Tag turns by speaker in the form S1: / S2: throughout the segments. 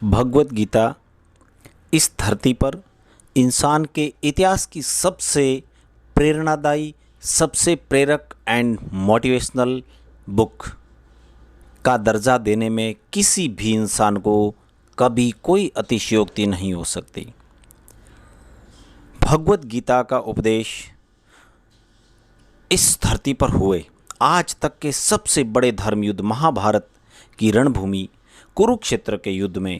S1: भगवत गीता इस धरती पर इंसान के इतिहास की सबसे प्रेरणादायी, सबसे प्रेरक एंड मोटिवेशनल बुक का दर्जा देने में किसी भी इंसान को कभी कोई अतिशयोक्ति नहीं हो सकती। भगवत गीता का उपदेश इस धरती पर हुए आज तक के सबसे बड़े धर्म युद्ध महाभारत की रणभूमि कुरुक्षेत्र के युद्ध में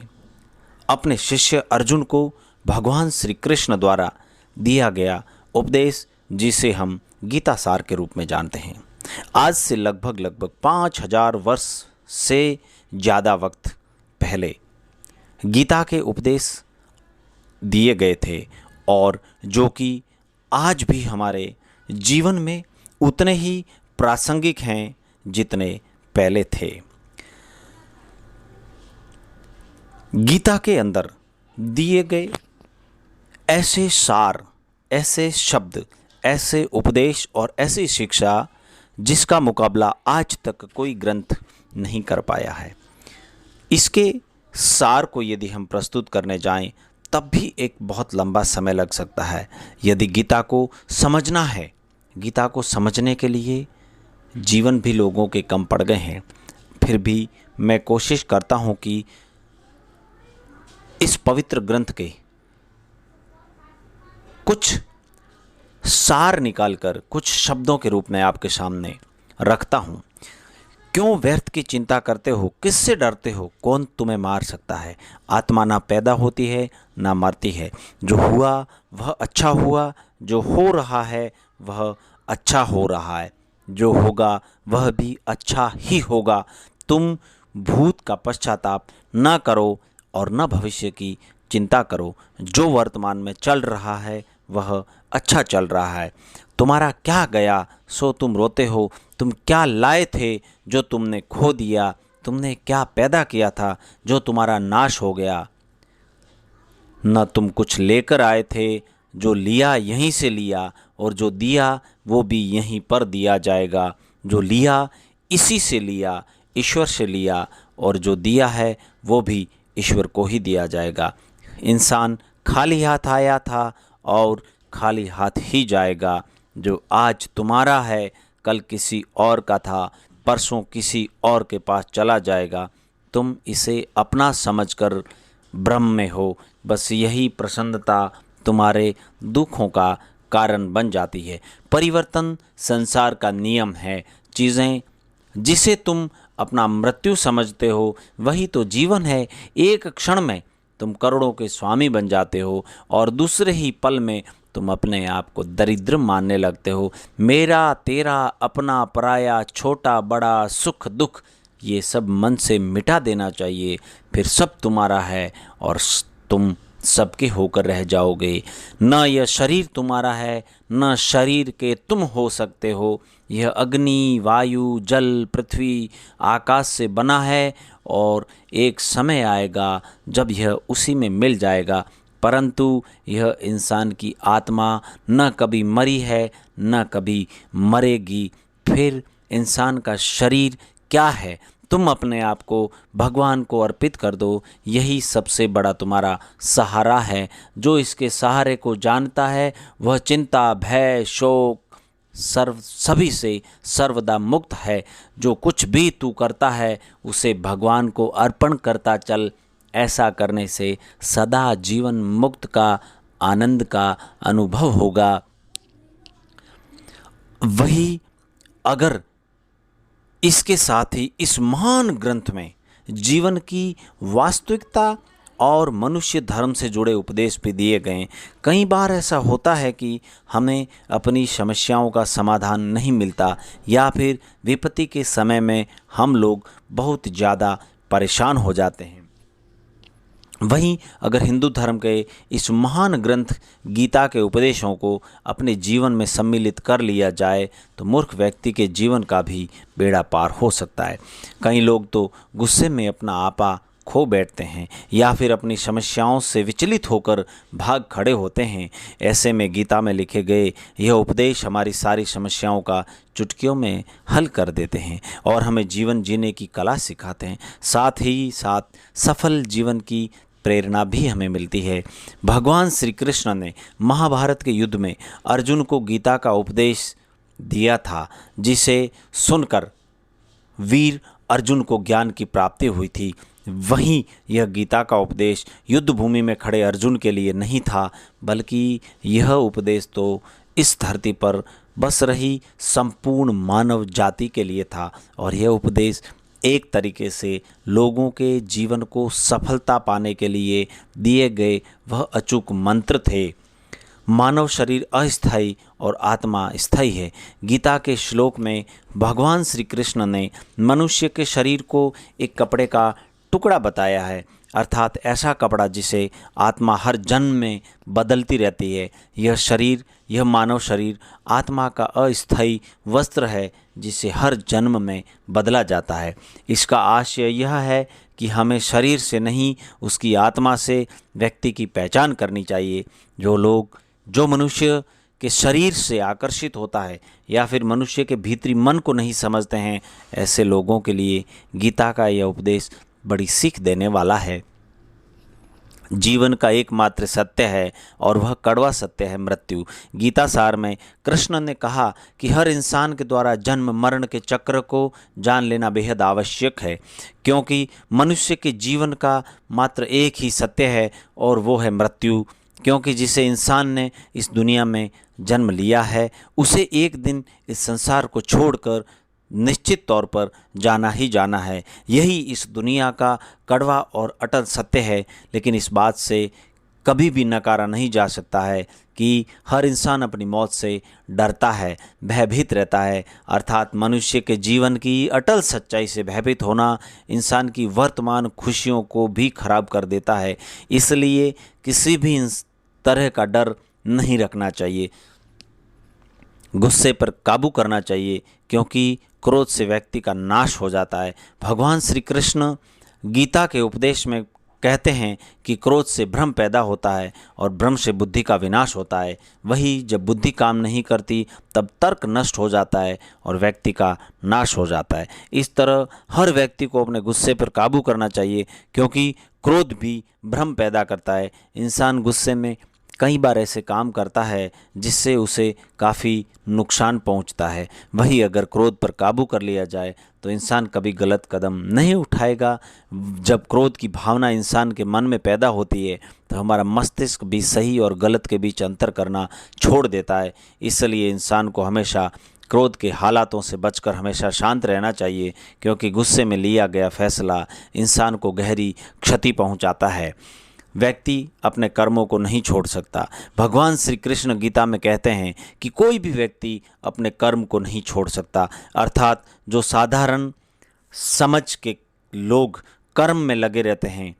S1: अपने शिष्य अर्जुन को भगवान श्री कृष्ण द्वारा दिया गया उपदेश, जिसे हम गीता सार के रूप में जानते हैं। आज से लगभग 5000 वर्ष से ज़्यादा वक्त पहले गीता के उपदेश दिए गए थे और जो कि आज भी हमारे जीवन में उतने ही प्रासंगिक हैं जितने पहले थे। गीता के अंदर दिए गए ऐसे सार, ऐसे शब्द, ऐसे उपदेश और ऐसी शिक्षा जिसका मुकाबला आज तक कोई ग्रंथ नहीं कर पाया है। इसके सार को यदि हम प्रस्तुत करने जाएं तब भी एक बहुत लंबा समय लग सकता है। यदि गीता को समझना है, गीता को समझने के लिए जीवन भी लोगों के कम पड़ गए हैं, फिर भी मैं कोशिश करता हूं कि इस पवित्र ग्रंथ के कुछ सार निकालकर कुछ शब्दों के रूप में आपके सामने रखता हूं। क्यों व्यर्थ की चिंता करते हो, किससे डरते हो, कौन तुम्हें मार सकता है। आत्मा ना पैदा होती है ना मरती है। जो हुआ वह अच्छा हुआ, जो हो रहा है वह अच्छा हो रहा है, जो होगा वह भी अच्छा ही होगा। तुम भूत का पश्चाताप न करो और न भविष्य की चिंता करो। जो वर्तमान में चल रहा है वह अच्छा चल रहा है। तुम्हारा क्या गया सो तुम रोते हो। तुम क्या लाए थे जो तुमने खो दिया। तुमने क्या पैदा किया था जो तुम्हारा नाश हो गया। न तुम कुछ लेकर आए थे, जो लिया यहीं से लिया, और जो दिया वो भी यहीं पर दिया जाएगा। जो लिया इसी से लिया, ईश्वर से लिया, और जो दिया है वो भी ईश्वर को ही दिया जाएगा। इंसान खाली हाथ आया था और खाली हाथ ही जाएगा। जो आज तुम्हारा है कल किसी और का था, परसों किसी और के पास चला जाएगा। तुम इसे अपना समझकर भ्रम में हो। बस यही प्रसन्नता तुम्हारे दुखों का कारण बन जाती है। परिवर्तन संसार का नियम है। चीज़ें जिसे तुम अपना मृत्यु समझते हो वही तो जीवन है। एक क्षण में तुम करोड़ों के स्वामी बन जाते हो और दूसरे ही पल में तुम अपने आप को दरिद्र मानने लगते हो। मेरा तेरा, अपना पराया, छोटा बड़ा, सुख दुख, ये सब मन से मिटा देना चाहिए। फिर सब तुम्हारा है और तुम सबके होकर रह जाओगे। न यह शरीर तुम्हारा है, न शरीर के तुम हो सकते हो। यह अग्नि, वायु, जल, पृथ्वी, आकाश से बना है और एक समय आएगा जब यह उसी में मिल जाएगा। परंतु यह इंसान की आत्मा न कभी मरी है न कभी मरेगी। फिर इंसान का शरीर क्या है? तुम अपने आप को भगवान को अर्पित कर दो। यही सबसे बड़ा तुम्हारा सहारा है। जो इसके सहारे को जानता है वह चिंता, भय, शोक सभी से सर्वदा मुक्त है। जो कुछ भी तू करता है उसे भगवान को अर्पण करता चल। ऐसा करने से सदा जीवन मुक्त का आनंद का अनुभव होगा। वही अगर इसके साथ ही इस महान ग्रंथ में जीवन की वास्तविकता और मनुष्य धर्म से जुड़े उपदेश भी दिए गए। कई बार ऐसा होता है कि हमें अपनी समस्याओं का समाधान नहीं मिलता या फिर विपत्ति के समय में हम लोग बहुत ज़्यादा परेशान हो जाते हैं। वहीं अगर हिंदू धर्म के इस महान ग्रंथ गीता के उपदेशों को अपने जीवन में सम्मिलित कर लिया जाए तो मूर्ख व्यक्ति के जीवन का भी बेड़ा पार हो सकता है। कई लोग तो गुस्से में अपना आपा खो बैठते हैं या फिर अपनी समस्याओं से विचलित होकर भाग खड़े होते हैं। ऐसे में गीता में लिखे गए यह उपदेश हमारी सारी समस्याओं का चुटकियों में हल कर देते हैं और हमें जीवन जीने की कला सिखाते हैं। साथ ही साथ सफल जीवन की प्रेरणा भी हमें मिलती है। भगवान श्री कृष्ण ने महाभारत के युद्ध में अर्जुन को गीता का उपदेश दिया था, जिसे सुनकर वीर अर्जुन को ज्ञान की प्राप्ति हुई थी। वहीं यह गीता का उपदेश युद्ध भूमि में खड़े अर्जुन के लिए नहीं था, बल्कि यह उपदेश तो इस धरती पर बस रही संपूर्ण मानव जाति के लिए था। और यह उपदेश एक तरीके से लोगों के जीवन को सफलता पाने के लिए दिए गए वह अचूक मंत्र थे। मानव शरीर अस्थायी और आत्मा स्थायी है। गीता के श्लोक में भगवान श्री कृष्ण ने मनुष्य के शरीर को एक कपड़े का टुकड़ा बताया है, अर्थात ऐसा कपड़ा जिसे आत्मा हर जन्म में बदलती रहती है। यह शरीर, यह मानव शरीर आत्मा का अस्थायी वस्त्र है, जिसे हर जन्म में बदला जाता है। इसका आशय यह है कि हमें शरीर से नहीं, उसकी आत्मा से व्यक्ति की पहचान करनी चाहिए। जो मनुष्य के शरीर से आकर्षित होता है या फिर मनुष्य के भीतरी मन को नहीं समझते हैं, ऐसे लोगों के लिए गीता का यह उपदेश बड़ी सीख देने वाला है। जीवन का एकमात्र सत्य है और वह कड़वा सत्य है, मृत्यु। गीता सार में कृष्ण ने कहा कि हर इंसान के द्वारा जन्म मरण के चक्र को जान लेना बेहद आवश्यक है, क्योंकि मनुष्य के जीवन का मात्र एक ही सत्य है और वो है मृत्यु। क्योंकि जिसे इंसान ने इस दुनिया में जन्म लिया है, उसे एक दिन इस संसार को छोड़कर निश्चित तौर पर जाना ही जाना है। यही इस दुनिया का कड़वा और अटल सत्य है। लेकिन इस बात से कभी भी नकारा नहीं जा सकता है कि हर इंसान अपनी मौत से डरता है, भयभीत रहता है। अर्थात मनुष्य के जीवन की अटल सच्चाई से भयभीत होना इंसान की वर्तमान खुशियों को भी खराब कर देता है। इसलिए किसी भी तरह का डर नहीं रखना चाहिए, गुस्से पर काबू करना चाहिए, क्योंकि क्रोध से व्यक्ति का नाश हो जाता है। भगवान श्री कृष्ण गीता के उपदेश में कहते हैं कि क्रोध से भ्रम पैदा होता है और भ्रम से बुद्धि का विनाश होता है। वही जब बुद्धि काम नहीं करती तब तर्क नष्ट हो जाता है और व्यक्ति का नाश हो जाता है। इस तरह हर व्यक्ति को अपने गुस्से पर काबू करना चाहिए, क्योंकि क्रोध भी भ्रम पैदा करता है। इंसान गुस्से में कई बार ऐसे काम करता है जिससे उसे काफ़ी नुकसान पहुंचता है। वही अगर क्रोध पर काबू कर लिया जाए तो इंसान कभी गलत कदम नहीं उठाएगा। जब क्रोध की भावना इंसान के मन में पैदा होती है तो हमारा मस्तिष्क भी सही और गलत के बीच अंतर करना छोड़ देता है। इसलिए इंसान को हमेशा क्रोध के हालातों से बचकर हमेशा शांत रहना चाहिए, क्योंकि गुस्से में लिया गया फैसला इंसान को गहरी क्षति पहुंचाता है। व्यक्ति अपने कर्मों को नहीं छोड़ सकता। भगवान श्री कृष्ण गीता में कहते हैं कि कोई भी व्यक्ति अपने कर्म को नहीं छोड़ सकता। अर्थात जो साधारण समझ के लोग कर्म में लगे रहते हैं,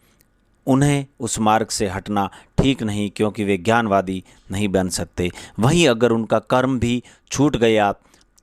S1: उन्हें उस मार्ग से हटना ठीक नहीं, क्योंकि वे ज्ञानवादी नहीं बन सकते। वहीं अगर उनका कर्म भी छूट गया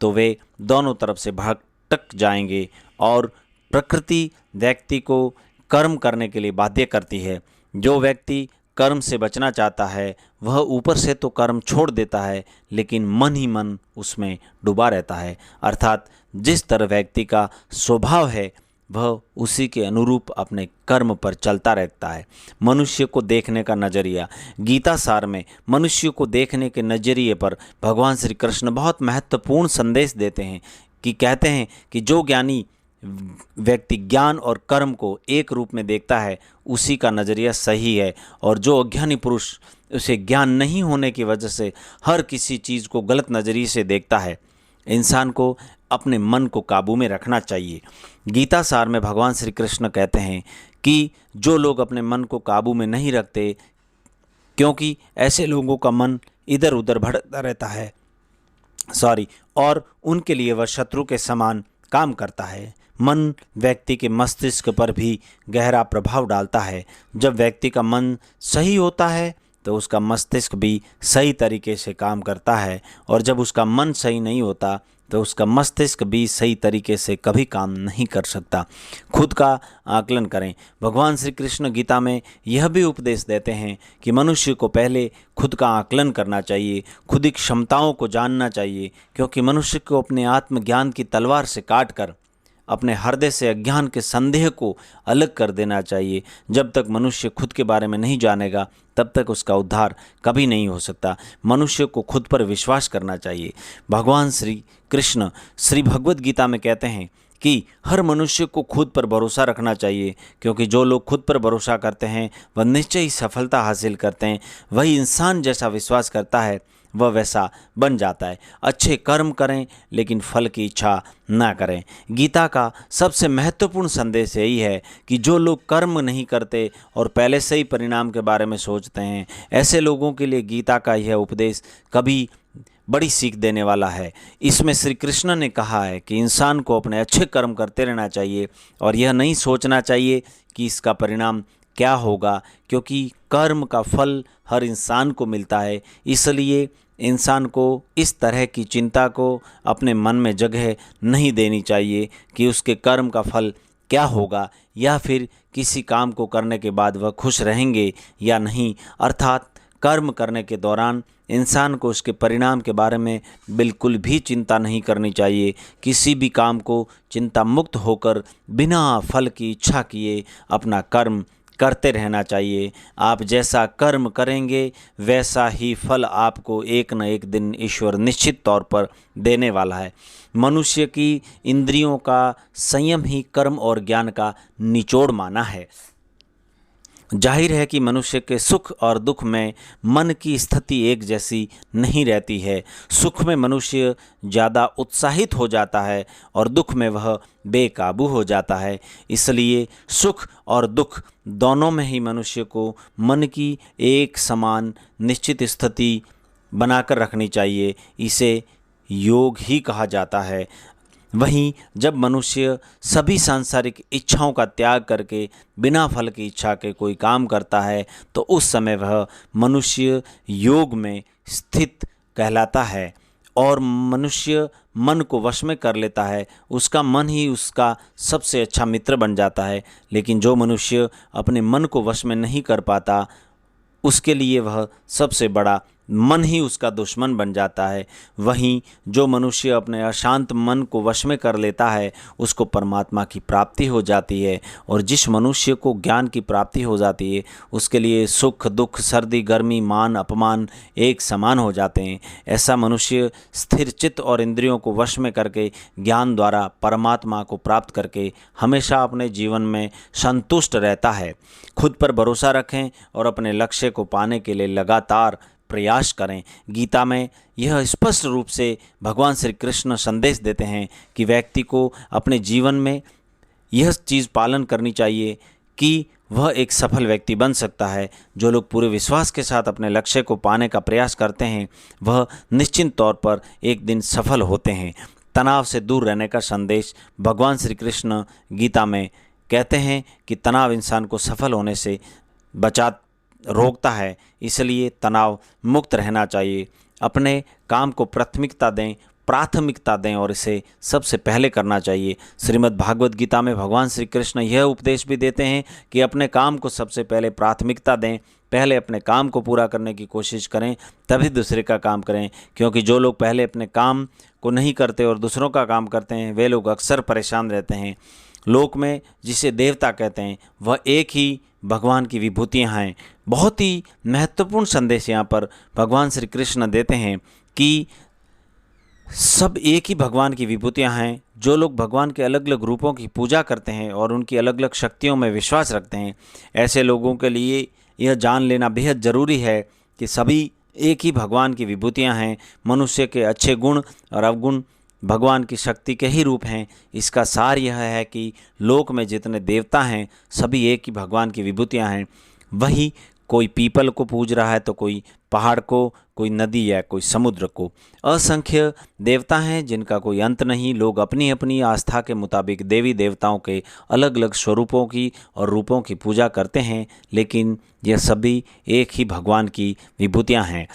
S1: तो वे दोनों तरफ से भटक जाएंगे और प्रकृति व्यक्ति को कर्म करने के लिए बाध्य करती है। जो व्यक्ति कर्म से बचना चाहता है वह ऊपर से तो कर्म छोड़ देता है, लेकिन मन ही मन उसमें डूबा रहता है। अर्थात जिस तरह व्यक्ति का स्वभाव है वह उसी के अनुरूप अपने कर्म पर चलता रहता है। मनुष्य को देखने का नज़रिया। गीता सार में मनुष्य को देखने के नज़रिए पर भगवान श्री कृष्ण बहुत महत्वपूर्ण संदेश देते हैं कि कहते हैं कि जो ज्ञानी व्यक्ति ज्ञान और कर्म को एक रूप में देखता है उसी का नज़रिया सही है, और जो अज्ञानी पुरुष उसे ज्ञान नहीं होने की वजह से हर किसी चीज़ को गलत नज़रिए से देखता है। इंसान को अपने मन को काबू में रखना चाहिए। गीता सार में भगवान श्री कृष्ण कहते हैं कि जो लोग अपने मन को काबू में नहीं रखते, क्योंकि ऐसे लोगों का मन इधर उधर भटकता रहता है और उनके लिए वह शत्रु के समान काम करता है। मन व्यक्ति के मस्तिष्क पर भी गहरा प्रभाव डालता है। जब व्यक्ति का मन सही होता है तो उसका मस्तिष्क भी सही तरीके से काम करता है, और जब उसका मन सही नहीं होता तो उसका मस्तिष्क भी सही तरीके से कभी काम नहीं कर सकता। खुद का आकलन करें। भगवान श्री कृष्ण गीता में यह भी उपदेश देते हैं कि मनुष्य को पहले खुद का आकलन करना चाहिए, खुद की क्षमताओं को जानना चाहिए, क्योंकि मनुष्य को अपने आत्मज्ञान की तलवार से काटकर अपने हृदय से अज्ञान के संदेह को अलग कर देना चाहिए। जब तक मनुष्य खुद के बारे में नहीं जानेगा तब तक उसका उद्धार कभी नहीं हो सकता। मनुष्य को खुद पर विश्वास करना चाहिए। भगवान श्री कृष्ण श्री भगवद गीता में कहते हैं कि हर मनुष्य को खुद पर भरोसा रखना चाहिए, क्योंकि जो लोग खुद पर भरोसा करते हैं वह निश्चय ही सफलता हासिल करते हैं। वही इंसान जैसा विश्वास करता है वह वैसा बन जाता है। अच्छे कर्म करें लेकिन फल की इच्छा ना करें। गीता का सबसे महत्वपूर्ण संदेश यही है कि जो लोग कर्म नहीं करते और पहले से ही परिणाम के बारे में सोचते हैं, ऐसे लोगों के लिए गीता का यह उपदेश कभी बड़ी सीख देने वाला है। इसमें श्री कृष्ण ने कहा है कि इंसान को अपने अच्छे कर्म करते रहना चाहिए और यह नहीं सोचना चाहिए कि इसका परिणाम क्या होगा, क्योंकि कर्म का फल हर इंसान को मिलता है। इसलिए इंसान को इस तरह की चिंता को अपने मन में जगह नहीं देनी चाहिए कि उसके कर्म का फल क्या होगा, या फिर किसी काम को करने के बाद वह खुश रहेंगे या नहीं। अर्थात कर्म करने के दौरान इंसान को उसके परिणाम के बारे में बिल्कुल भी चिंता नहीं करनी चाहिए। किसी भी काम को चिंता मुक्त होकर बिना फल की इच्छा किए अपना कर्म करते रहना चाहिए। आप जैसा कर्म करेंगे वैसा ही फल आपको एक न एक दिन ईश्वर निश्चित तौर पर देने वाला है। मनुष्य की इंद्रियों का संयम ही कर्म और ज्ञान का निचोड़ माना है। जाहिर है कि मनुष्य के सुख और दुख में मन की स्थिति एक जैसी नहीं रहती है। सुख में मनुष्य ज़्यादा उत्साहित हो जाता है और दुख में वह बेकाबू हो जाता है। इसलिए सुख और दुख दोनों में ही मनुष्य को मन की एक समान निश्चित स्थिति बनाकर रखनी चाहिए। इसे योग ही कहा जाता है। वहीं जब मनुष्य सभी सांसारिक इच्छाओं का त्याग करके बिना फल की इच्छा के कोई काम करता है तो उस समय वह मनुष्य योग में स्थित कहलाता है और मनुष्य मन को वश में कर लेता है। उसका मन ही उसका सबसे अच्छा मित्र बन जाता है। लेकिन जो मनुष्य अपने मन को वश में नहीं कर पाता उसके लिए वह सबसे बड़ा मन ही उसका दुश्मन बन जाता है। वहीं जो मनुष्य अपने अशांत मन को वश में कर लेता है उसको परमात्मा की प्राप्ति हो जाती है। और जिस मनुष्य को ज्ञान की प्राप्ति हो जाती है उसके लिए सुख दुख सर्दी गर्मी मान अपमान एक समान हो जाते हैं। ऐसा मनुष्य स्थिर चित्त और इंद्रियों को वश में करके ज्ञान द्वारा परमात्मा को प्राप्त करके हमेशा अपने जीवन में संतुष्ट रहता है। खुद पर भरोसा रखें और अपने लक्ष्य को पाने के लिए लगातार प्रयास करें। गीता में यह स्पष्ट रूप से भगवान श्री कृष्ण संदेश देते हैं कि व्यक्ति को अपने जीवन में यह चीज़ पालन करनी चाहिए कि वह एक सफल व्यक्ति बन सकता है। जो लोग पूरे विश्वास के साथ अपने लक्ष्य को पाने का प्रयास करते हैं वह निश्चित तौर पर एक दिन सफल होते हैं। तनाव से दूर रहने का संदेश भगवान श्री कृष्ण गीता में कहते हैं कि तनाव इंसान को सफल होने से रोकता है। इसलिए तनाव मुक्त रहना चाहिए। अपने काम को प्राथमिकता दें और इसे सबसे पहले करना चाहिए। श्रीमद् भागवत गीता में भगवान श्री कृष्ण यह उपदेश भी देते हैं कि अपने काम को सबसे पहले प्राथमिकता दें। पहले अपने काम को पूरा करने की कोशिश करें तभी दूसरे का काम करें, क्योंकि जो लोग पहले अपने काम को नहीं करते और दूसरों का काम करते हैं वे लोग अक्सर परेशान रहते हैं। लोक में जिसे देवता कहते हैं वह एक ही भगवान की विभूतियाँ हैं। बहुत ही महत्वपूर्ण संदेश यहाँ पर भगवान श्री कृष्ण देते हैं कि सब एक ही भगवान की विभूतियाँ हैं। जो लोग भगवान के अलग अलग रूपों की पूजा करते हैं और उनकी अलग अलग शक्तियों में विश्वास रखते हैं, ऐसे लोगों के लिए यह जान लेना बेहद ज़रूरी है कि सभी एक ही भगवान की विभूतियाँ हैं। मनुष्य के अच्छे गुण और अवगुण भगवान की शक्ति के ही रूप हैं। इसका सार यह है कि लोक में जितने देवता हैं सभी एक ही भगवान की विभूतियाँ हैं। वही कोई पीपल को पूज रहा है तो कोई पहाड़ को, कोई नदी या कोई समुद्र को। असंख्य देवता हैं जिनका कोई अंत नहीं। लोग अपनी अपनी आस्था के मुताबिक देवी देवताओं के अलग अलग स्वरूपों की और रूपों की पूजा करते हैं, लेकिन यह सभी एक ही भगवान की विभूतियाँ हैं।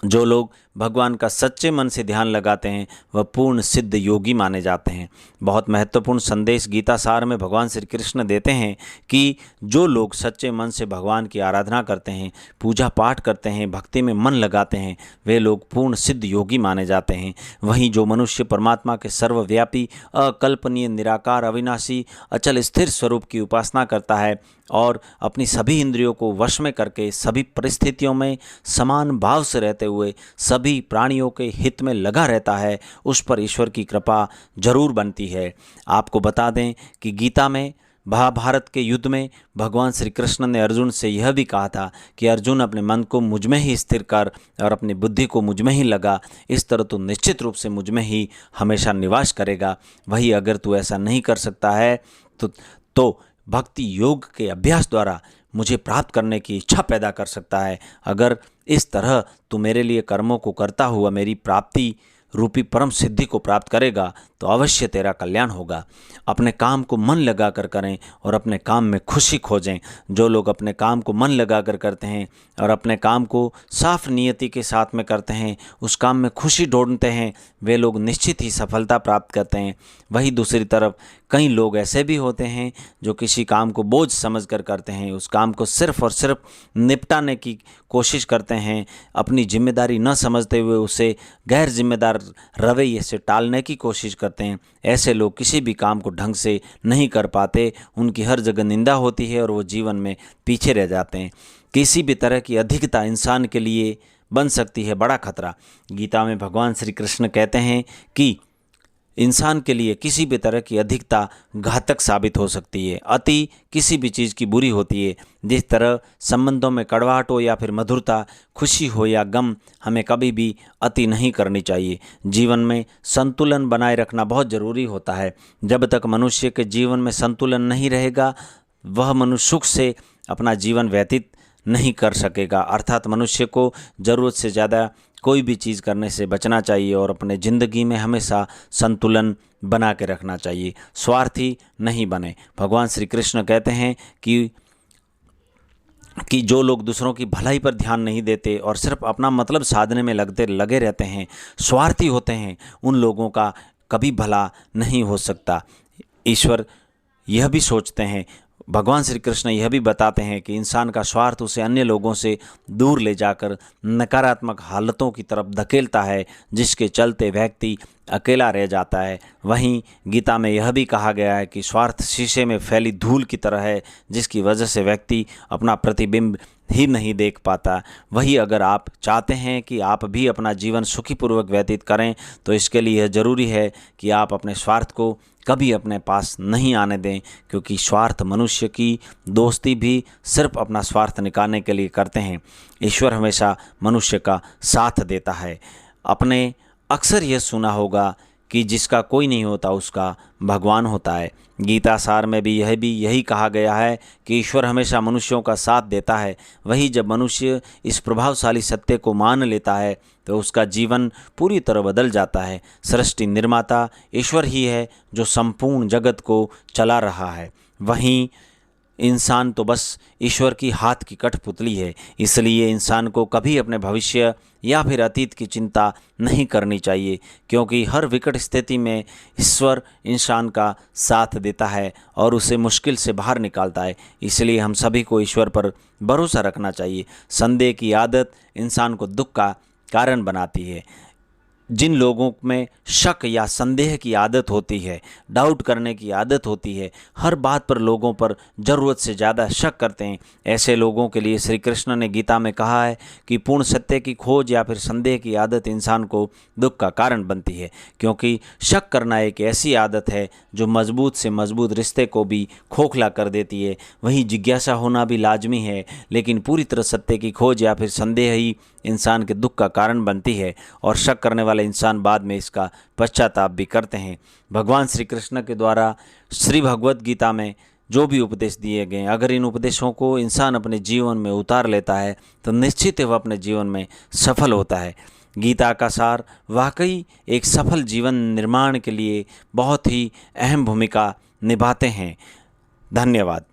S1: जो लोग भगवान का सच्चे मन से ध्यान लगाते हैं वह पूर्ण सिद्ध योगी माने जाते हैं। बहुत महत्वपूर्ण संदेश गीता सार में भगवान श्री कृष्ण देते हैं कि जो लोग सच्चे मन से भगवान की आराधना करते हैं, पूजा पाठ करते हैं, भक्ति में मन लगाते हैं, वे लोग पूर्ण सिद्ध योगी माने जाते हैं। वहीं जो मनुष्य परमात्मा के सर्वव्यापी, अकल्पनीय, निराकार, अविनाशी, अचल स्थिर स्वरूप की उपासना करता है और अपनी सभी इंद्रियों को वश में करके सभी परिस्थितियों में समान भाव से रहते हुए सभी प्राणियों के हित में लगा रहता है, उस पर ईश्वर की कृपा जरूर बनती है। आपको बता दें कि गीता में महाभारत के युद्ध में भगवान श्री कृष्ण ने अर्जुन से यह भी कहा था कि अर्जुन अपने मन को मुझ में ही स्थिर कर और अपनी बुद्धि को मुझ में ही लगा, इस तरह तू निश्चित रूप से मुझ में ही हमेशा निवास करेगा। वही अगर तू ऐसा नहीं कर सकता है तो भक्ति योग के अभ्यास द्वारा मुझे प्राप्त करने की इच्छा पैदा कर सकता है। अगर इस तरह तू मेरे लिए कर्मों को करता हुआ मेरी प्राप्ति रूपी परम सिद्धि को प्राप्त करेगा तो अवश्य तेरा कल्याण होगा। अपने काम को मन लगा कर करें और अपने काम में खुशी खोजें। जो लोग अपने काम को मन लगा कर करते हैं और अपने काम को साफ नियति के साथ में करते हैं, उस काम में खुशी ढूंढते हैं, वे लोग निश्चित ही सफलता प्राप्त करते हैं। वहीं दूसरी तरफ कई लोग ऐसे भी होते हैं जो किसी काम को बोझ समझ कर करते हैं, उस काम को सिर्फ और सिर्फ निपटाने की कोशिश करते हैं, अपनी जिम्मेदारी न समझते हुए उसे गैर जिम्मेदार रवैये से टालने की कोशिश करते हैं। ऐसे लोग किसी भी काम को ढंग से नहीं कर पाते, उनकी हर जगह निंदा होती है और वो जीवन में पीछे रह जाते हैं। किसी भी तरह की अधिकता इंसान के लिए बन सकती है बड़ा खतरा। गीता में भगवान श्री कृष्ण कहते हैं कि इंसान के लिए किसी भी तरह की अधिकता घातक साबित हो सकती है। अति किसी भी चीज़ की बुरी होती है। जिस तरह संबंधों में कड़वाहट हो या फिर मधुरता, खुशी हो या गम, हमें कभी भी अति नहीं करनी चाहिए। जीवन में संतुलन बनाए रखना बहुत ज़रूरी होता है। जब तक मनुष्य के जीवन में संतुलन नहीं रहेगा वह मनुष्य सुख से अपना जीवन व्यतीत नहीं कर सकेगा। अर्थात मनुष्य को ज़रूरत से ज़्यादा कोई भी चीज़ करने से बचना चाहिए और अपने ज़िंदगी में हमेशा संतुलन बना के रखना चाहिए। स्वार्थी नहीं बने। भगवान श्री कृष्ण कहते हैं कि जो लोग दूसरों की भलाई पर ध्यान नहीं देते और सिर्फ अपना मतलब साधने में लगे रहते हैं, स्वार्थी होते हैं, उन लोगों का कभी भला नहीं हो सकता। ईश्वर यह भी सोचते हैं, भगवान श्री कृष्ण यह भी बताते हैं कि इंसान का स्वार्थ उसे अन्य लोगों से दूर ले जाकर नकारात्मक हालतों की तरफ धकेलता है, जिसके चलते व्यक्ति अकेला रह जाता है। वहीं गीता में यह भी कहा गया है कि स्वार्थ शीशे में फैली धूल की तरह है, जिसकी वजह से व्यक्ति अपना प्रतिबिंब ही नहीं देख पाता। वही अगर आप चाहते हैं कि आप भी अपना जीवन सुखीपूर्वक व्यतीत करें तो इसके लिए यह ज़रूरी है कि आप अपने स्वार्थ को कभी अपने पास नहीं आने दें, क्योंकि स्वार्थ मनुष्य की दोस्ती भी सिर्फ अपना स्वार्थ निकालने के लिए करते हैं। ईश्वर हमेशा मनुष्य का साथ देता है। आपने अक्सर यह सुना होगा कि जिसका कोई नहीं होता उसका भगवान होता है। गीता सार में भी यही कहा गया है कि ईश्वर हमेशा मनुष्यों का साथ देता है। वही जब मनुष्य इस प्रभावशाली सत्य को मान लेता है तो उसका जीवन पूरी तरह बदल जाता है। सृष्टि निर्माता ईश्वर ही है जो संपूर्ण जगत को चला रहा है। वहीं इंसान तो बस ईश्वर की हाथ की कठपुतली है। इसलिए इंसान को कभी अपने भविष्य या फिर अतीत की चिंता नहीं करनी चाहिए, क्योंकि हर विकट स्थिति में ईश्वर इंसान का साथ देता है और उसे मुश्किल से बाहर निकालता है। इसलिए हम सभी को ईश्वर पर भरोसा रखना चाहिए। संदेह की आदत इंसान को दुख का कारण बनाती है। जिन लोगों में शक या संदेह की आदत होती है, डाउट करने की आदत होती है, हर बात पर लोगों पर ज़रूरत से ज़्यादा शक करते हैं, ऐसे लोगों के लिए श्री कृष्ण ने गीता में कहा है कि पूर्ण सत्य की खोज या फिर संदेह की आदत इंसान को दुख का कारण बनती है। क्योंकि शक करना एक ऐसी आदत है जो मजबूत से मजबूत रिश्ते को भी खोखला कर देती है। वहीं जिज्ञासा होना भी लाजमी है, लेकिन पूरी तरह सत्य की खोज या फिर संदेह ही इंसान के दुख का कारण बनती है और शक करने वाले इंसान बाद में इसका पश्चाताप भी करते हैं। भगवान श्री कृष्ण के द्वारा श्री भगवद गीता में जो भी उपदेश दिए गए, अगर इन उपदेशों को इंसान अपने जीवन में उतार लेता है तो निश्चित ही वह अपने जीवन में सफल होता है। गीता का सार वाकई एक सफल जीवन निर्माण के लिए बहुत ही अहम भूमिका निभाते हैं। धन्यवाद।